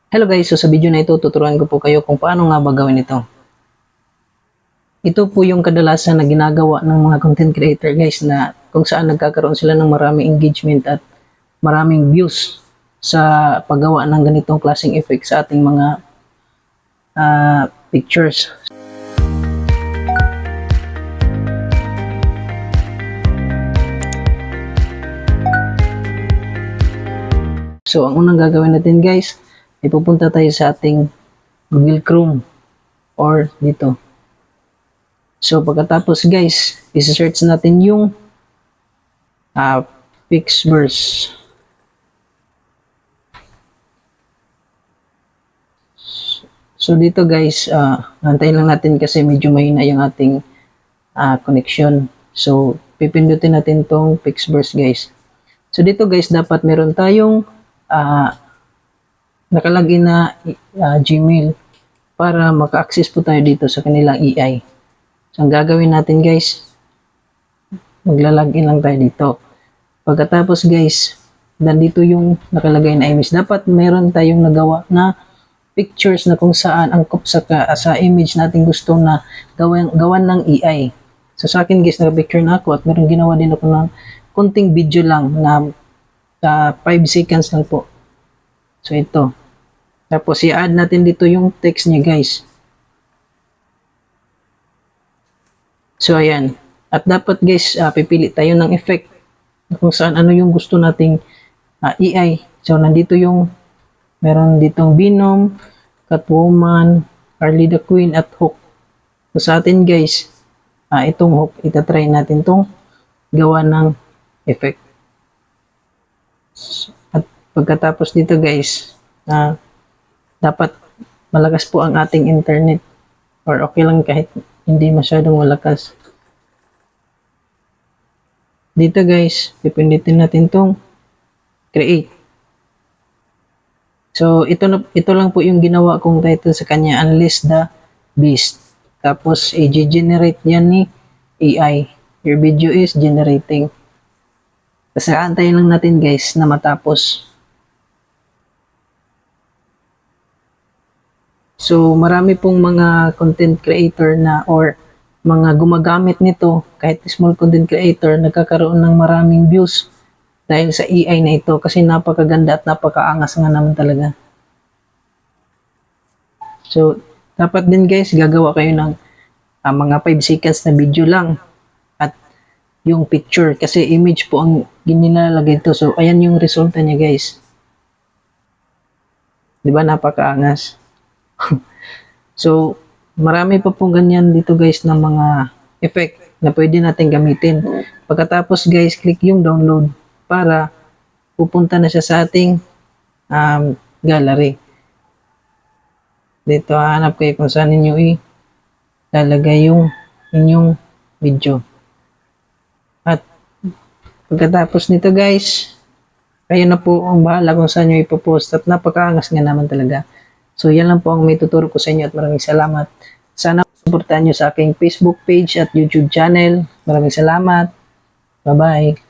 Hello guys, so sa video na ito, tuturuan ko po kayo kung paano nga ba gawin ito. Ito po yung kadalasan na ginagawa ng mga content creator guys na kung saan nagkakaroon sila ng maraming engagement at maraming views sa paggawa ng ganitong klaseng effect sa ating mga pictures. So ang unang gagawin natin guys, ipupunta tayo sa ating Google Chrome or dito. So pagkatapos guys, isi-search natin yung Pixverse. So dito guys, antayin lang natin kasi medyo mahina yung ating connection. So pipindutin natin tong Pixverse guys. So dito guys, dapat meron tayong nakalagin na Gmail para maka-access po tayo dito sa kanilang AI. So, ang gagawin natin guys, maglalagin lang tayo dito. Pagkatapos guys, nandito yung nakalagay na image. Dapat meron tayong nagawa na pictures na kung saan angkop sa image natin gusto na gawan ng AI. So sa akin guys, naka-picture na ako at meron ginawa din ako ng konting video lang na 5 seconds lang po. So ito. Tapos i-add natin dito yung text niya guys. So ayan. At dapat guys, pipili tayo ng effect kung saan ano yung gusto nating AI. So nandito yung meron ditong Venom, Catwoman, Harley the Queen at Hook. So sa atin guys, itong Hook, itatry natin tong gawa ng effect. At pagkatapos dito guys, dapat malakas po ang ating internet or okay lang kahit hindi masyadong malakas. Dito guys, pipindutin natin tong create. So ito lang po yung ginawa kong title sa kanya, Unleash the Beast. Tapos i-generate yan ni AI. Your video is generating. Kasi antayin lang natin guys na matapos. So marami pong mga content creator na or mga gumagamit nito, kahit small content creator, nagkakaroon ng maraming views dahil sa AI na ito kasi napakaganda at napakaangas nga naman talaga. So dapat din guys, gagawa kayo ng mga 5 seconds na video lang at yung picture kasi image po ang ginilalagay ito. So ayan yung resulta niya guys. Diba napakaangas? So, marami pa pong ganyan dito guys ng mga effect na pwede natin gamitin. Pagkatapos guys, click yung download para pupunta na siya sa ating gallery. Dito hanap kayo kung saan ninyo ilalagay yung inyong video. At pagkatapos nito guys, kayo na po ang bahala kung saan nyo ipopost at napakaangas nga naman talaga. So, yan lang po ang may tuturo ko sa inyo at maraming salamat. Sana supportahan nyo sa aking Facebook page at YouTube channel. Maraming salamat. Bye-bye.